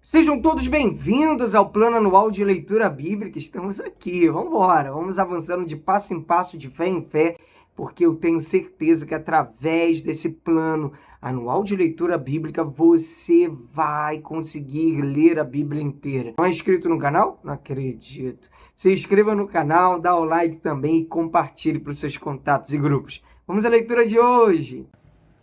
Sejam todos bem-vindos ao Plano Anual de Leitura Bíblica. Estamos aqui, vamos embora. Vamos avançando de passo em passo, de fé em fé, porque eu tenho certeza que através desse Plano Anual de Leitura Bíblica você vai conseguir ler a Bíblia inteira. Não é inscrito no canal? Não acredito. Se inscreva no canal, dá o like também e compartilhe para os seus contatos e grupos. Vamos à leitura de hoje.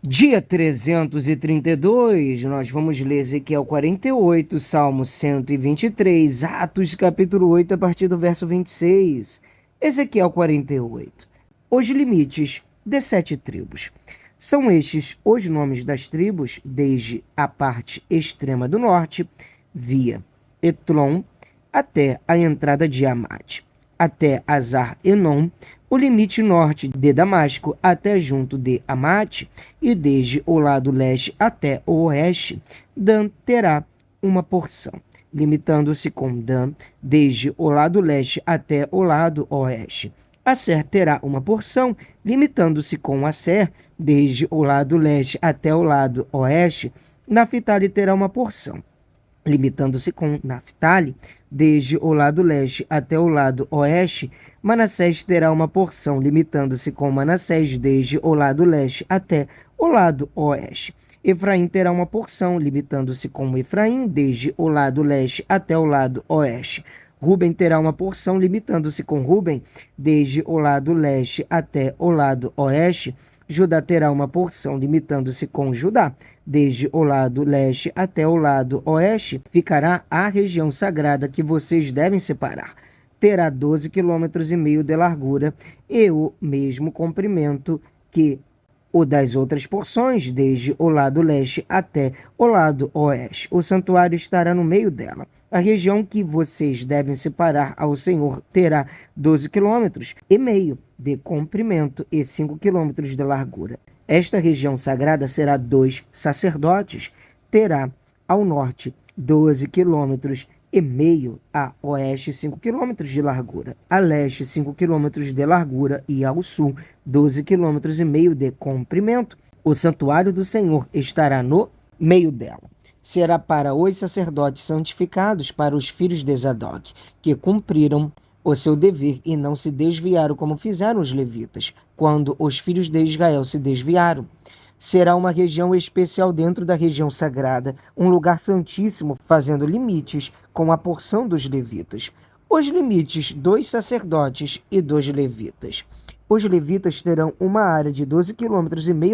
Dia 332, nós vamos ler Ezequiel 48, Salmo 123, Atos capítulo 8, a partir do verso 26. Ezequiel 48. Os limites de 7 tribos. São estes os nomes das tribos, desde a parte extrema do norte, via Etlon, até a entrada de Amate, até Azar-Enon, o limite norte de Damasco até junto de Amate, e desde o lado leste até o oeste, Dan terá uma porção, limitando-se com Dan desde o lado leste até o lado oeste. Asser terá uma porção, limitando-se com Asser desde o lado leste até o lado oeste. Naftali terá uma porção, limitando-se com Naftali desde o lado leste até o lado oeste. Manassés terá uma porção, limitando-se com Manassés desde o lado leste até o lado oeste. Efraim terá uma porção, limitando-se com Efraim desde o lado leste até o lado oeste. Ruben terá uma porção, limitando-se com Ruben desde o lado leste até o lado oeste. Judá terá uma porção, limitando-se com Judá desde o lado leste até o lado oeste. Ficará a região sagrada que vocês devem separar. Terá 12,5 km de largura e o mesmo comprimento que o das outras porções, desde o lado leste até o lado oeste. O santuário estará no meio dela. A região que vocês devem separar ao Senhor terá 12,5 km de comprimento e 5 km de largura. Esta região sagrada será 2 sacerdotes. Terá ao norte 12,5 km, a oeste 5 km de largura, a leste 5 km de largura e ao sul 12,5 km de comprimento. O santuário do Senhor estará no meio dela. Será para os sacerdotes santificados, para os filhos de Zadok, que cumpriram o seu dever e não se desviaram como fizeram os levitas, quando os filhos de Israel se desviaram. Será uma região especial dentro da região sagrada, um lugar santíssimo, fazendo limites com a porção dos levitas. Os limites dos sacerdotes e dos levitas. Os levitas terão uma área de 12,5 km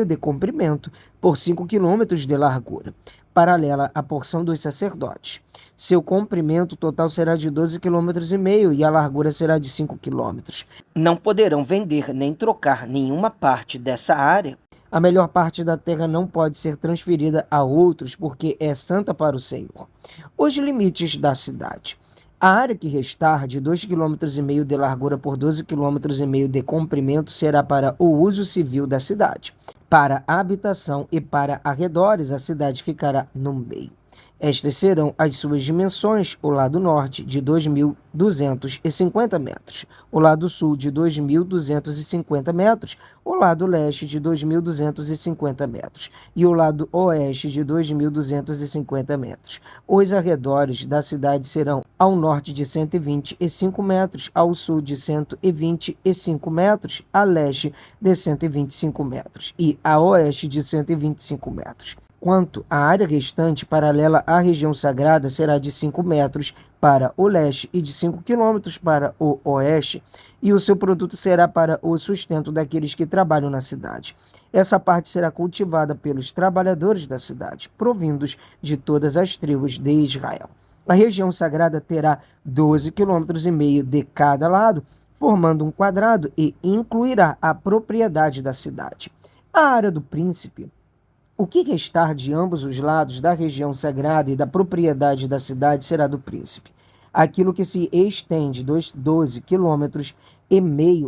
de comprimento por 5 km de largura, paralela à porção dos sacerdotes. Seu comprimento total será de 12,5 km e a largura será de 5 km. Não poderão vender nem trocar nenhuma parte dessa área. A melhor parte da terra não pode ser transferida a outros, porque é santa para o Senhor. Os limites da cidade. A área que restar, de 2,5 km de largura por 12,5 km de comprimento, será para o uso civil da cidade. Para a habitação e para arredores, a cidade ficará no meio. Estas serão as suas dimensões: o lado norte de 2.250 metros, o lado sul de 2.250 metros, o lado leste de 2.250 metros e o lado oeste de 2.250 metros. Os arredores da cidade serão ao norte de 125 metros, ao sul de 125 metros, a leste de 125 metros e a oeste de 125 metros. Quanto à área restante, paralela à região sagrada, será de 5 metros para o leste e de 5 quilômetros para o oeste, e o seu produto será para o sustento daqueles que trabalham na cidade. Essa parte será cultivada pelos trabalhadores da cidade, provindos de todas as tribos de Israel. A região sagrada terá 12,5 km de cada lado, formando um quadrado, e incluirá a propriedade da cidade. A área do príncipe. O que restar de ambos os lados da região sagrada e da propriedade da cidade será do príncipe. Aquilo que se estende dos 12,5 km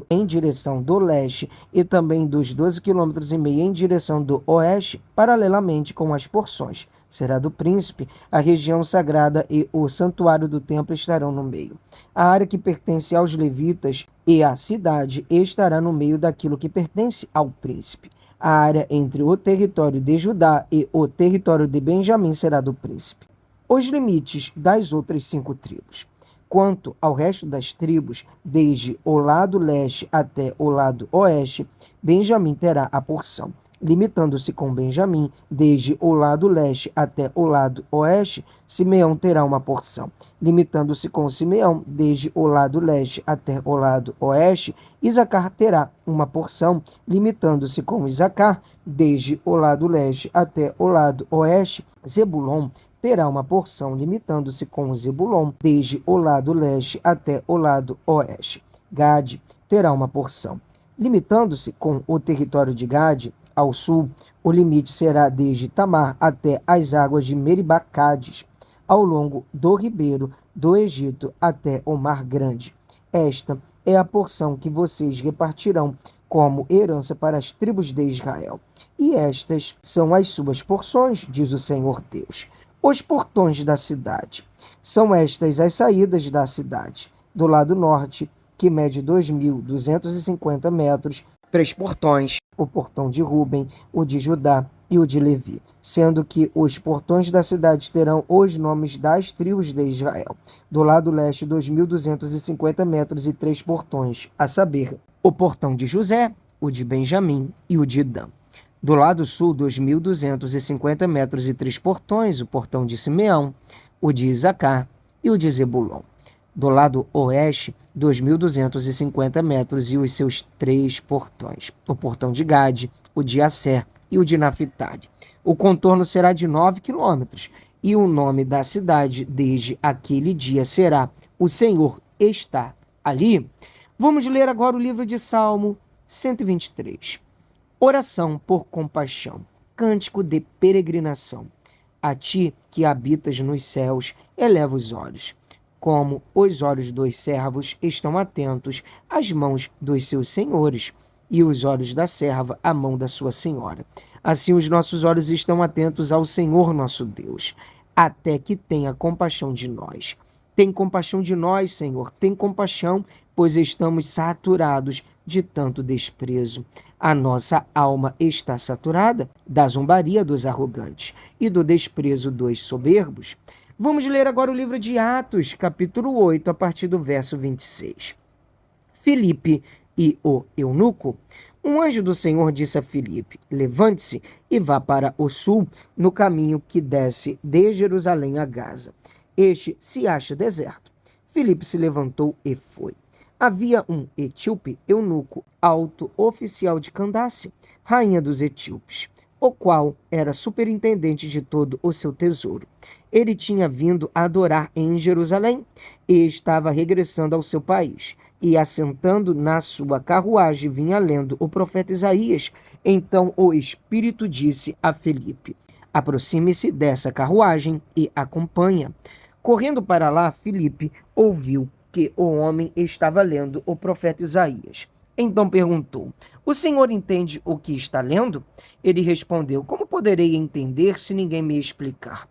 em direção do leste e também dos 12,5 km em direção do oeste, paralelamente com as porções, será do príncipe. A região sagrada e o santuário do templo estarão no meio. A área que pertence aos levitas e a cidade estará no meio daquilo que pertence ao príncipe. A área entre o território de Judá e o território de Benjamim será do príncipe. os limites das outras 5 tribos. Quanto ao resto das tribos, desde o lado leste até o lado oeste, Benjamim terá a porção. Limitando-se com Benjamim, desde o lado leste até o lado oeste, Simeão terá uma porção. Limitando-se com Simeão, desde o lado leste até o lado oeste, Isacar terá uma porção. Limitando-se com Isacar, desde o lado leste até o lado oeste, Zebulon terá uma porção, limitando-se com Zebulon, desde o lado leste até o lado oeste. Gade terá uma porção. Limitando-se com o território de Gade, ao sul, o limite será desde Tamar até as águas de Meribá-Cádiz, ao longo do ribeiro do Egito até o Mar Grande. Esta é a porção que vocês repartirão como herança para as tribos de Israel. E estas são as suas porções, diz o Senhor Deus. Os portões da cidade. São estas as saídas da cidade. Do lado norte, que mede 2.250 metros, 3 portões, o portão de Ruben, o de Judá e o de Levi, sendo que os portões da cidade terão os nomes das tribos de Israel. Do lado leste, 2.250 metros e 3 portões, a saber, o portão de José, o de Benjamim e o de Dan. Do lado sul, 2.250 metros e 3 portões, o portão de Simeão, o de Isacar e o de Zebulon. Do lado oeste, 2.250 metros e os seus 3 portões, o portão de Gade, o de Asser e o de Naphtali. O contorno será de 9 quilômetros, e o nome da cidade desde aquele dia será O Senhor está ali. Vamos ler agora o livro de Salmo 123. Oração por compaixão, cântico de peregrinação. A ti que habitas nos céus, eleva os olhos. Como os olhos dos servos estão atentos às mãos dos seus senhores, e os olhos da serva à mão da sua senhora. Assim os nossos olhos estão atentos ao Senhor nosso Deus, até que tenha compaixão de nós. Tem compaixão de nós, Senhor, tem compaixão, pois estamos saturados de tanto desprezo. A nossa alma está saturada da zombaria dos arrogantes e do desprezo dos soberbos. Vamos ler agora o livro de Atos, capítulo 8, a partir do verso 26. Filipe e o eunuco. Um anjo do Senhor disse a Filipe: levante-se e vá para o sul, no caminho que desce de Jerusalém a Gaza. Este se acha deserto. Filipe se levantou e foi. Havia um etíope eunuco, alto oficial de Candace, rainha dos etíopes, o qual era superintendente de todo o seu tesouro. Ele tinha vindo adorar em Jerusalém e estava regressando ao seu país. E assentando na sua carruagem vinha lendo o profeta Isaías. Então o Espírito disse a Filipe: aproxime-se dessa carruagem e acompanha. Correndo para lá, Filipe ouviu que o homem estava lendo o profeta Isaías. Então perguntou: o senhor entende o que está lendo? Ele respondeu: como poderei entender se ninguém me explicar?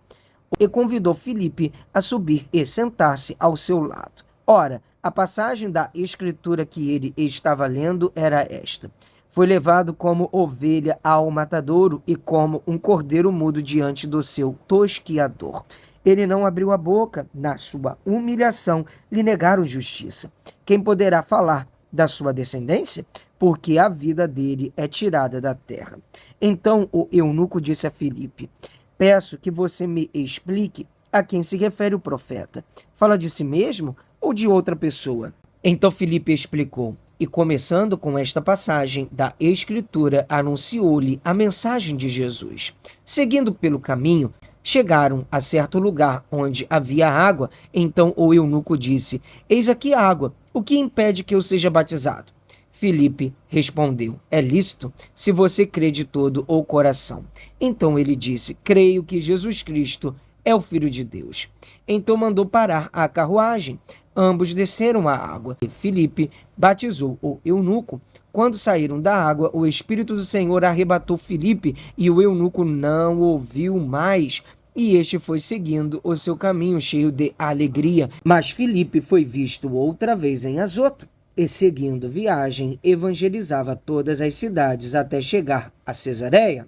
E convidou Filipe a subir e sentar-se ao seu lado. Ora, a passagem da escritura que ele estava lendo era esta: foi levado como ovelha ao matadouro e como um cordeiro mudo diante do seu tosquiador. Ele não abriu a boca, na sua humilhação lhe negaram justiça. Quem poderá falar da sua descendência? Porque a vida dele é tirada da terra. Então o eunuco disse a Filipe: peço que você me explique a quem se refere o profeta. Fala de si mesmo ou de outra pessoa? Então Filipe explicou, e começando com esta passagem da Escritura, anunciou-lhe a mensagem de Jesus. Seguindo pelo caminho, chegaram a certo lugar onde havia água. Então o eunuco disse: eis aqui a água, o que impede que eu seja batizado? Filipe respondeu: é lícito, se você crê de todo o coração. Então ele disse: creio que Jesus Cristo é o Filho de Deus. Então mandou parar a carruagem. Ambos desceram à água. E Filipe batizou o eunuco. Quando saíram da água, o Espírito do Senhor arrebatou Filipe e o eunuco não ouviu mais. E este foi seguindo o seu caminho cheio de alegria. Mas Filipe foi visto outra vez em Azoto e, seguindo viagem, evangelizava todas as cidades até chegar a Cesareia.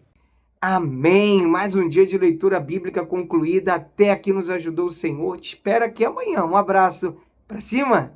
Amém. Mais um dia de leitura bíblica concluída. Até aqui nos ajudou o Senhor. Te espero aqui amanhã. Um abraço. Pra cima.